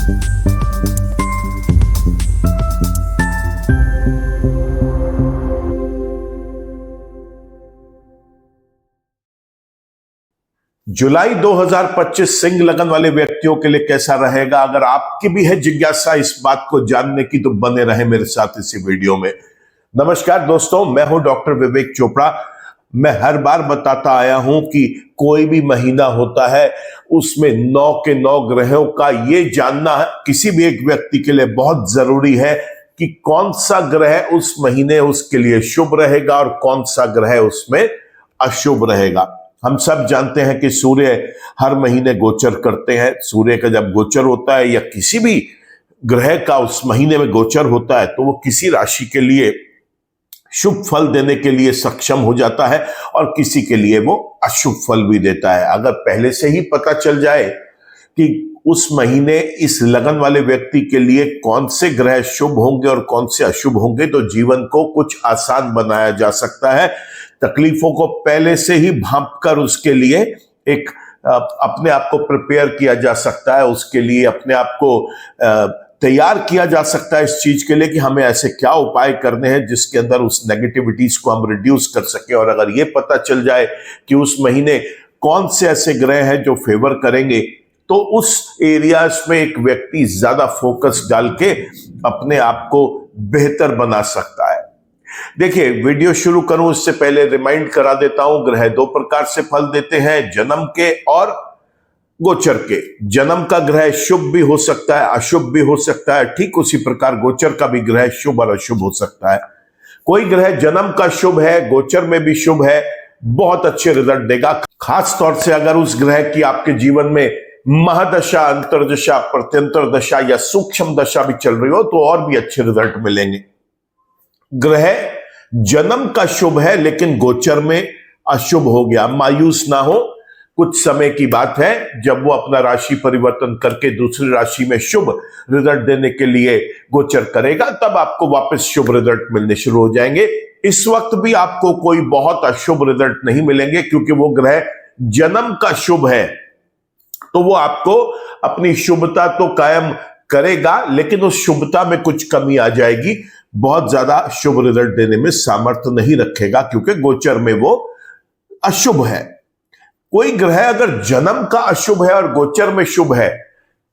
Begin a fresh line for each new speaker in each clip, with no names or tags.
जुलाई 2025 सिंह लगन वाले व्यक्तियों के लिए कैसा रहेगा? अगर आपकी भी है जिज्ञासा इस बात को जानने की तो बने रहे मेरे साथ इसी वीडियो में। नमस्कार दोस्तों, मैं हूं डॉक्टर विवेक चोपड़ा। मैं हर बार बताता आया हूं कि कोई भी महीना होता है उसमें 9 के 9 ग्रहों का ये जानना किसी भी एक व्यक्ति के लिए बहुत जरूरी है कि कौन सा ग्रह उस महीने उसके लिए शुभ रहेगा और कौन सा ग्रह उसमें अशुभ रहेगा। हम सब जानते हैं कि सूर्य हर महीने गोचर करते हैं। सूर्य का जब गोचर होता है या किसी भी ग्रह का उस महीने में गोचर होता है तो वो किसी राशि के लिए शुभ फल देने के लिए सक्षम हो जाता है और किसी के लिए वो अशुभ फल भी देता है। अगर पहले से ही पता चल जाए कि उस महीने इस लगन वाले व्यक्ति के लिए कौन से ग्रह शुभ होंगे और कौन से अशुभ होंगे तो जीवन को कुछ आसान बनाया जा सकता है। तकलीफों को पहले से ही भांप कर उसके लिए एक अपने आप को प्रिपेयर किया जा सकता है, उसके लिए अपने आप को तैयार किया जा सकता है इस चीज के लिए कि हमें ऐसे क्या उपाय करने हैं जिसके अंदर उस नेगेटिविटीज को हम रिड्यूस कर सके। और अगर ये पता चल जाए कि उस महीने कौन से ऐसे ग्रह हैं जो फेवर करेंगे तो उस एरियाज में एक व्यक्ति ज्यादा फोकस डाल के अपने आप को बेहतर बना सकता है। देखिए, वीडियो शुरू करूं उससे पहले रिमाइंड करा देता हूं, ग्रह 2 प्रकार से फल देते हैं, जन्म के और गोचर के। जन्म का ग्रह शुभ भी हो सकता है, अशुभ भी हो सकता है। ठीक उसी प्रकार गोचर का भी ग्रह शुभ और अशुभ हो सकता है। कोई ग्रह जन्म का शुभ है, गोचर में भी शुभ है, बहुत अच्छे रिजल्ट देगा। खास तौर से अगर उस ग्रह की आपके जीवन में महादशा, अंतरदशा, प्रत्यंतर दशा या सूक्ष्म दशा भी चल रही हो तो और भी अच्छे रिजल्ट मिलेंगे। ग्रह जन्म का शुभ है लेकिन गोचर में अशुभ हो गया, मायूस ना हो। कुछ समय की बात है, जब वो अपना राशि परिवर्तन करके दूसरी राशि में शुभ रिजल्ट देने के लिए गोचर करेगा तब आपको वापस शुभ रिजल्ट मिलने शुरू हो जाएंगे। इस वक्त भी आपको कोई बहुत अशुभ रिजल्ट नहीं मिलेंगे क्योंकि वो ग्रह जन्म का शुभ है, तो वो आपको अपनी शुभता तो कायम करेगा लेकिन उस शुभता में कुछ कमी आ जाएगी। बहुत ज्यादा शुभ रिजल्ट देने में सामर्थ्य नहीं रखेगा क्योंकि गोचर में वो अशुभ है। कोई ग्रह अगर जन्म का अशुभ है और गोचर में शुभ है,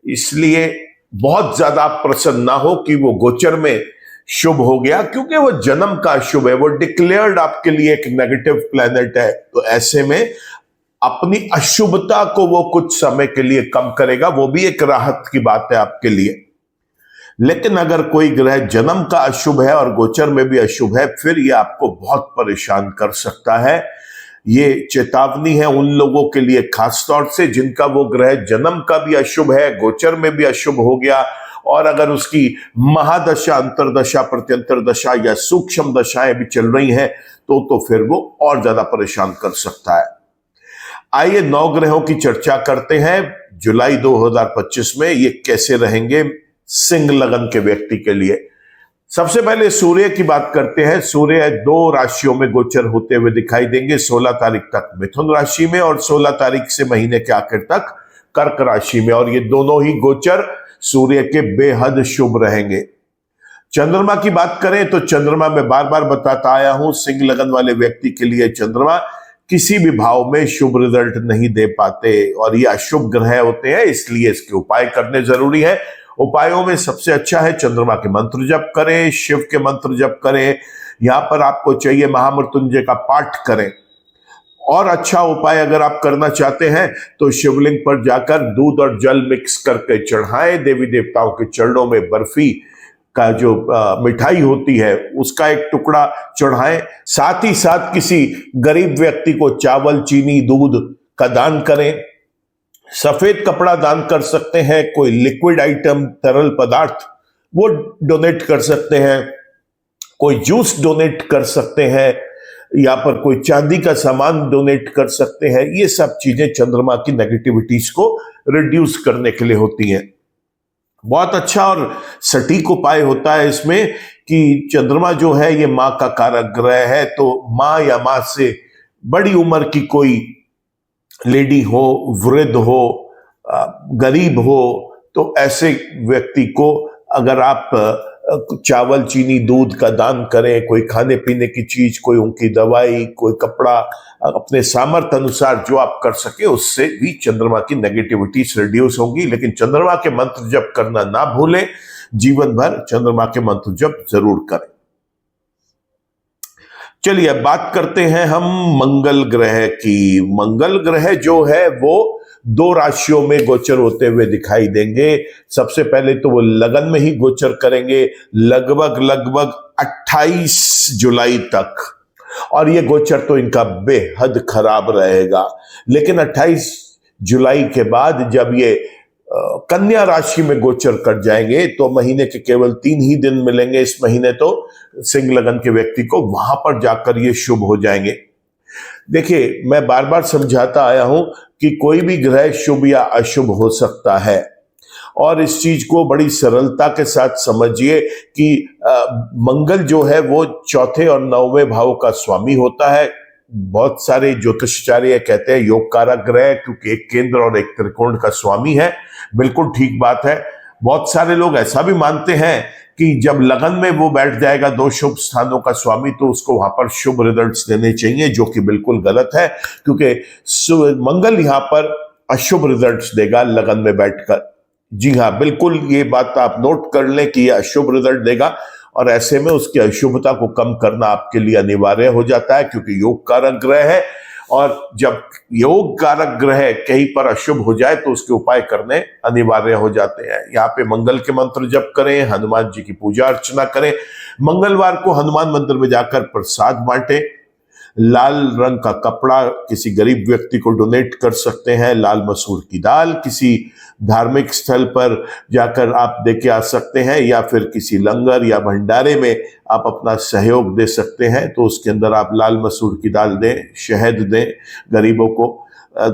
इसलिए बहुत ज्यादा प्रसन्न ना हो कि वो गोचर में शुभ हो गया क्योंकि वो जन्म का अशुभ है, वो डिक्लेयर्ड आपके लिए एक नेगेटिव प्लैनेट है। तो ऐसे में अपनी अशुभता को वो कुछ समय के लिए कम करेगा, वो भी एक राहत की बात है आपके लिए। लेकिन अगर कोई ग्रह जन्म का अशुभ है और गोचर में भी अशुभ है, फिर ये आपको बहुत परेशान कर सकता है। ये चेतावनी है उन लोगों के लिए खास तौर से जिनका वो ग्रह जन्म का भी अशुभ है, गोचर में भी अशुभ हो गया और अगर उसकी महादशा, अंतरदशा, प्रत्यंतर दशा या सूक्ष्म दशाएं भी चल रही हैं तो फिर वो और ज्यादा परेशान कर सकता है। आइए 9 ग्रहों की चर्चा करते हैं जुलाई 2025 में ये कैसे रहेंगे सिंह लगन के व्यक्ति के लिए। सबसे पहले सूर्य की बात करते हैं। सूर्य 2 राशियों में गोचर होते हुए दिखाई देंगे, 16 तारीख तक मिथुन राशि में और 16 तारीख से महीने के आखिर तक कर्क राशि में, और ये दोनों ही गोचर सूर्य के बेहद शुभ रहेंगे। चंद्रमा की बात करें तो चंद्रमा में बार बार बताता आया हूं, सिंह लगन वाले व्यक्ति के लिए चंद्रमा किसी भी भाव में शुभ रिजल्ट नहीं दे पाते और ये अशुभ ग्रह होते हैं, इसलिए इसके उपाय करने जरूरी है। उपायों में सबसे अच्छा है चंद्रमा के मंत्र जप करें, शिव के मंत्र जप करें। यहां पर आपको चाहिए महामृत्युंजय का पाठ करें। और अच्छा उपाय अगर आप करना चाहते हैं तो शिवलिंग पर जाकर दूध और जल मिक्स करके चढ़ाएं। देवी देवताओं के चरणों में बर्फी का जो मिठाई होती है उसका एक टुकड़ा चढ़ाएं। साथ ही साथ किसी गरीब व्यक्ति को चावल, चीनी, दूध का दान करें। सफेद कपड़ा दान कर सकते हैं, कोई लिक्विड आइटम, तरल पदार्थ वो डोनेट कर सकते हैं, कोई जूस डोनेट कर सकते हैं, या पर कोई चांदी का सामान डोनेट कर सकते हैं। ये सब चीजें चंद्रमा की नेगेटिविटीज को रिड्यूस करने के लिए होती हैं। बहुत अच्छा और सटीक उपाय होता है इसमें कि चंद्रमा जो है ये माँ का कारक ग्रह है, तो माँ या माँ से बड़ी उम्र की कोई लेडी हो, वृद्ध हो, गरीब हो, तो ऐसे व्यक्ति को अगर आप चावल, चीनी, दूध का दान करें, कोई खाने पीने की चीज, कोई उनकी दवाई, कोई कपड़ा, अपने सामर्थ्य अनुसार जो आप कर सके, उससे भी चंद्रमा की नेगेटिविटीज रिड्यूस होंगी। लेकिन चंद्रमा के मंत्र जप करना ना भूलें, जीवन भर चंद्रमा के मंत्र जप जरूर करें। चलिए अब बात करते हैं हम मंगल ग्रह की। मंगल ग्रह जो है वो 2 राशियों में गोचर होते हुए दिखाई देंगे। सबसे पहले तो वो लगन में ही गोचर करेंगे लगभग 28 जुलाई तक, और ये गोचर तो इनका बेहद खराब रहेगा। लेकिन 28 जुलाई के बाद जब ये कन्या राशि में गोचर कर जाएंगे तो महीने के केवल 3 ही दिन मिलेंगे इस महीने तो सिंह लगन के व्यक्ति को, वहां पर जाकर ये शुभ हो जाएंगे। देखिए, मैं बार बार समझाता आया हूं कि कोई भी ग्रह शुभ या अशुभ हो सकता है, और इस चीज को बड़ी सरलता के साथ समझिए कि मंगल जो है वो 4थे और 9वें भाव का स्वामी होता है। बहुत सारे ज्योतिषाचार्य कहते हैं योग कारक ग्रह, क्योंकि एक केंद्र और एक त्रिकोण का स्वामी है। बिल्कुल ठीक बात है। बहुत सारे लोग ऐसा भी मानते हैं कि जब लगन में वो बैठ जाएगा 2 शुभ स्थानों का स्वामी, तो उसको वहां पर शुभ रिजल्ट्स देने चाहिए, जो कि बिल्कुल गलत है, क्योंकि मंगल यहां पर अशुभ रिजल्ट्स देगा लगन में बैठकर। जी हाँ, बिल्कुल ये बात आप नोट कर लें कि यह अशुभ रिजल्ट देगा, और ऐसे में उसकी अशुभता को कम करना आपके लिए अनिवार्य हो जाता है, क्योंकि योग कारक ग्रह है, और जब योग कारक ग्रह कहीं पर अशुभ हो जाए तो उसके उपाय करने अनिवार्य हो जाते हैं। यहाँ पे मंगल के मंत्र जप करें, हनुमान जी की पूजा अर्चना करें, मंगलवार को हनुमान मंदिर में जाकर प्रसाद बांटें, लाल रंग का कपड़ा किसी गरीब व्यक्ति को डोनेट कर सकते हैं, लाल मसूर की दाल किसी धार्मिक स्थल पर जाकर आप देके आ सकते हैं, या फिर किसी लंगर या भंडारे में आप अपना सहयोग दे सकते हैं। तो उसके अंदर आप लाल मसूर की दाल दें, शहद दें गरीबों को।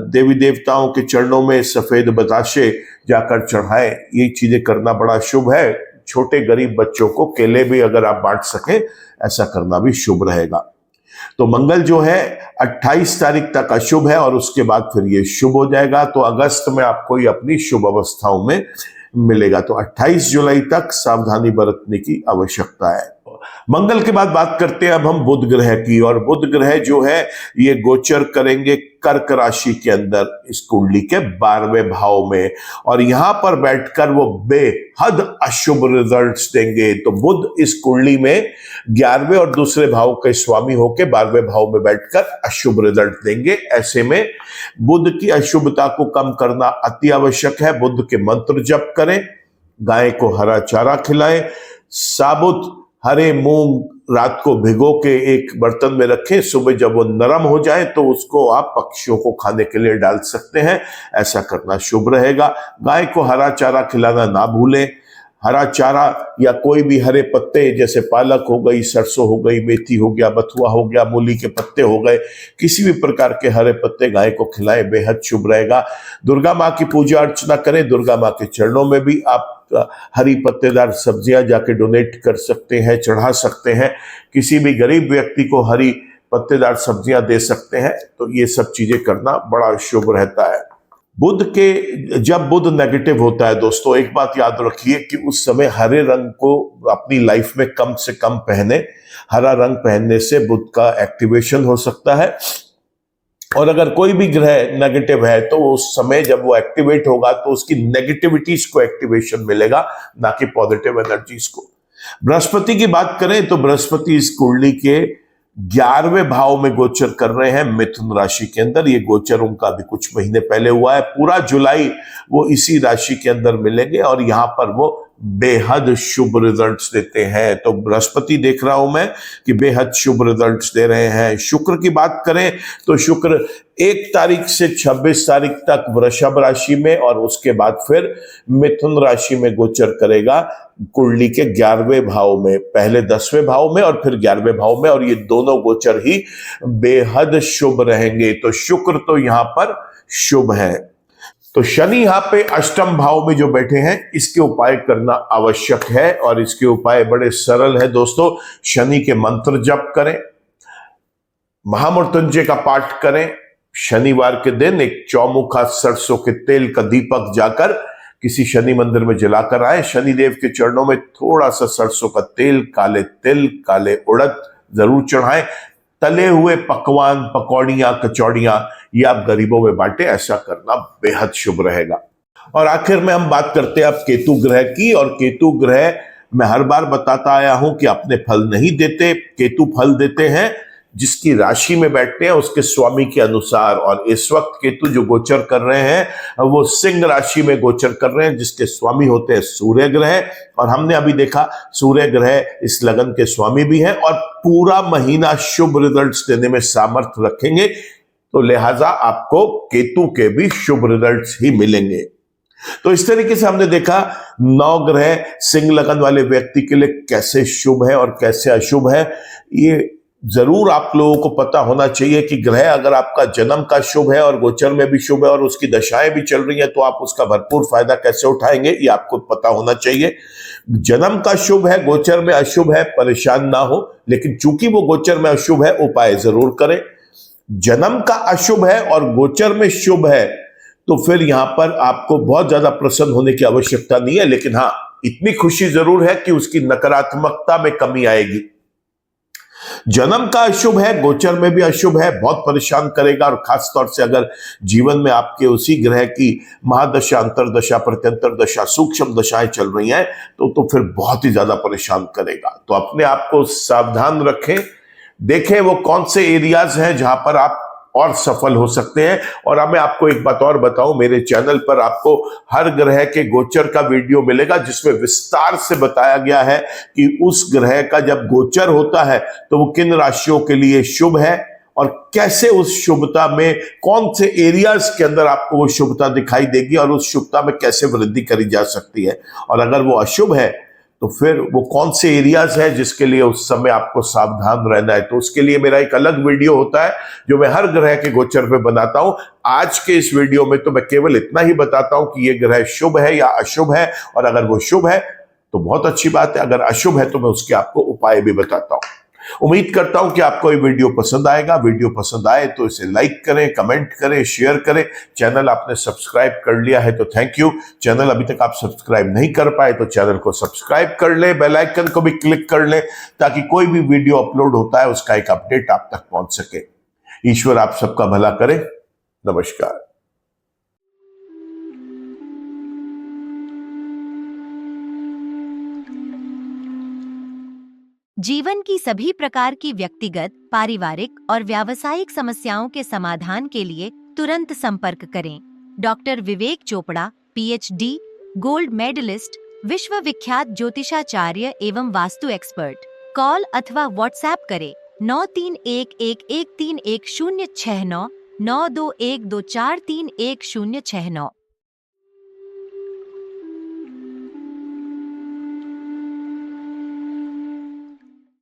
देवी देवताओं के चरणों में सफेद बताशे जाकर चढ़ाएं। ये चीजें करना बड़ा शुभ है। छोटे गरीब बच्चों को केले भी अगर आप बांट सकें, ऐसा करना भी शुभ रहेगा। तो मंगल जो है 28 तारीख तक अशुभ है, और उसके बाद फिर ये शुभ हो जाएगा। तो अगस्त में आपको ये अपनी शुभ अवस्थाओं में मिलेगा। तो 28 जुलाई तक सावधानी बरतने की आवश्यकता है। मंगल के बाद बात करते हैं अब हम बुध ग्रह की, और बुध ग्रह जो है ये गोचर करेंगे कर्क राशि के अंदर इस कुंडली के 12वें भाव में, और यहां पर बैठकर वो बेहद अशुभ रिजल्ट्स देंगे। तो बुध इस कुंडली में 11वें और दूसरे भाव के स्वामी होकर 12वें भाव में बैठकर अशुभ रिजल्ट देंगे। ऐसे में बुध की अशुभता को कम करना अति आवश्यक है। बुध के मंत्र जप करें, गाय को हरा चारा खिलाएं, साबुत हरे मूंग रात को भिगो के एक बर्तन में रखें, सुबह जब वो नरम हो जाए तो उसको आप पक्षियों को खाने के लिए डाल सकते हैं। ऐसा करना शुभ रहेगा। गाय को हरा चारा खिलाना ना भूलें। हरा चारा या कोई भी हरे पत्ते, जैसे पालक हो गई, सरसों हो गई, मेथी हो गया, बथुआ हो गया, मूली के पत्ते हो गए, किसी भी प्रकार के हरे पत्ते गाय को खिलाएं, बेहद शुभ रहेगा। दुर्गा माँ की पूजा अर्चना करें। दुर्गा माँ के चरणों में भी आप हरी पत्तेदार सब्जियां जाके डोनेट कर सकते हैं, चढ़ा सकते हैं। किसी भी गरीब व्यक्ति को हरी पत्तेदार सब्जियां दे सकते हैं। तो ये सब चीजें करना बड़ा शुभ रहता है। जब बुध नेगेटिव होता है दोस्तों, एक बात याद रखिए कि उस समय हरे रंग को अपनी लाइफ में कम से कम पहने। हरा रंग पहनने से बुध का एक्टिवेशन हो सकता है, और अगर कोई भी ग्रह नेगेटिव है तो उस समय जब वो एक्टिवेट होगा तो उसकी नेगेटिविटीज को एक्टिवेशन मिलेगा, ना कि पॉजिटिव एनर्जीज को। बृहस्पति की बात करें तो बृहस्पति इस कुंडली के 11वें भाव में गोचर कर रहे हैं, मिथुन राशि के अंदर। ये गोचर उनका अभी कुछ महीने पहले हुआ है। पूरा जुलाई वो इसी राशि के अंदर मिलेंगे, और यहां पर वो बेहद शुभ रिजल्ट्स देते हैं। तो बृहस्पति देख रहा हूं मैं कि बेहद शुभ रिजल्ट्स दे रहे हैं। शुक्र की बात करें तो शुक्र 1 तारीख से 26 तारीख तक वृषभ राशि में, और उसके बाद फिर मिथुन राशि में गोचर करेगा कुंडली के 11वें भाव में, पहले 10वें भाव में और फिर 11वें भाव में, और ये दोनों गोचर ही बेहद शुभ रहेंगे। तो शुक्र तो यहां पर शुभ है। तो शनि यहां पे अष्टम भाव में जो बैठे हैं, इसके उपाय करना आवश्यक है, और इसके उपाय बड़े सरल है दोस्तों। शनि के मंत्र जप करें, महामृत्युंजय का पाठ करें। शनिवार के दिन एक चौमुखा सरसों के तेल का दीपक जाकर किसी शनि मंदिर में जलाकर आए। शनिदेव के चरणों में थोड़ा सा सरसों का तेल, काले तिल, काले उड़द जरूर चढ़ाएं। तले हुए पकवान, पकौड़ियां, कचौड़ियां ये आप गरीबों में बांटे, ऐसा करना बेहद शुभ रहेगा। और आखिर में हम बात करते हैं अब केतु ग्रह की। और केतु ग्रह मैं हर बार बताता आया हूं कि अपने फल नहीं देते, केतु फल देते हैं जिसकी राशि में बैठते हैं उसके स्वामी के अनुसार। और इस वक्त केतु जो गोचर कर रहे हैं वो सिंह राशि में गोचर कर रहे हैं जिसके स्वामी होते हैं सूर्य ग्रह। और हमने अभी देखा सूर्य ग्रह इस लगन के स्वामी भी हैं और पूरा महीना शुभ रिजल्ट्स देने में सामर्थ्य रखेंगे, तो लिहाजा आपको केतु के भी शुभ रिजल्ट्स ही मिलेंगे। तो इस तरीके से हमने देखा 9 ग्रह सिंह लगन वाले व्यक्ति के लिए कैसे शुभ है और कैसे अशुभ है। ये जरूर आप लोगों को पता होना चाहिए कि ग्रह अगर आपका जन्म का शुभ है और गोचर में भी शुभ है और उसकी दशाएं भी चल रही हैं तो आप उसका भरपूर फायदा कैसे उठाएंगे ये आपको पता होना चाहिए। जन्म का शुभ है, गोचर में अशुभ है, परेशान ना हो, लेकिन चूंकि वो गोचर में अशुभ है उपाय जरूर करें। जन्म का अशुभ है और गोचर में शुभ है तो फिर यहां पर आपको बहुत ज्यादा प्रसन्न होने की आवश्यकता नहीं है, लेकिन हां इतनी खुशी जरूर है कि उसकी नकारात्मकता में कमी आएगी। जन्म का अशुभ है, गोचर में भी अशुभ है, बहुत परेशान करेगा। और खास तौर से अगर जीवन में आपके उसी ग्रह की महादशा, अंतरदशा, प्रत्यंतर दशा, सूक्ष्म दशाएं चल रही हैं तो फिर बहुत ही ज्यादा परेशान करेगा। तो अपने आप को सावधान रखें, देखें वो कौन से एरियाज हैं जहां पर आप और सफल हो सकते हैं। और अब मैं आपको एक बात और बताऊं, मेरे चैनल पर आपको हर ग्रह के गोचर का वीडियो मिलेगा जिसमें विस्तार से बताया गया है कि उस ग्रह का जब गोचर होता है तो वो किन राशियों के लिए शुभ है और कैसे उस शुभता में कौन से एरियाज के अंदर आपको वो शुभता दिखाई देगी और उस शुभता में कैसे वृद्धि करी जा सकती है। और अगर वो अशुभ है तो फिर वो कौन से एरियाज है जिसके लिए उस समय आपको सावधान रहना है। तो उसके लिए मेरा एक अलग वीडियो होता है जो मैं हर ग्रह के गोचर पे बनाता हूं। आज के इस वीडियो में तो मैं केवल इतना ही बताता हूं कि ये ग्रह शुभ है या अशुभ है, और अगर वो शुभ है तो बहुत अच्छी बात है, अगर अशुभ है तो मैं उसके आपको उपाय भी बताता हूं। उम्मीद करता हूं कि आपको ये वीडियो पसंद आएगा। वीडियो पसंद आए तो इसे लाइक करें, कमेंट करें, शेयर करें। चैनल आपने सब्सक्राइब कर लिया है तो थैंक यू। चैनल अभी तक आप सब्सक्राइब नहीं कर पाए तो चैनल को सब्सक्राइब कर लें, बेल आइकन को भी क्लिक कर लें ताकि कोई भी वीडियो अपलोड होता है उसका एक अपडेट आप तक पहुंच सके। ईश्वर आप सबका भला करे। नमस्कार।
जीवन की सभी प्रकार की व्यक्तिगत, पारिवारिक और व्यावसायिक समस्याओं के समाधान के लिए तुरंत संपर्क करें। डॉक्टर विवेक चोपड़ा, पीएचडी, गोल्ड मेडलिस्ट, विश्व विख्यात ज्योतिषाचार्य एवं वास्तु एक्सपर्ट। कॉल अथवा व्हाट्सएप करें 9311131069 9212431069।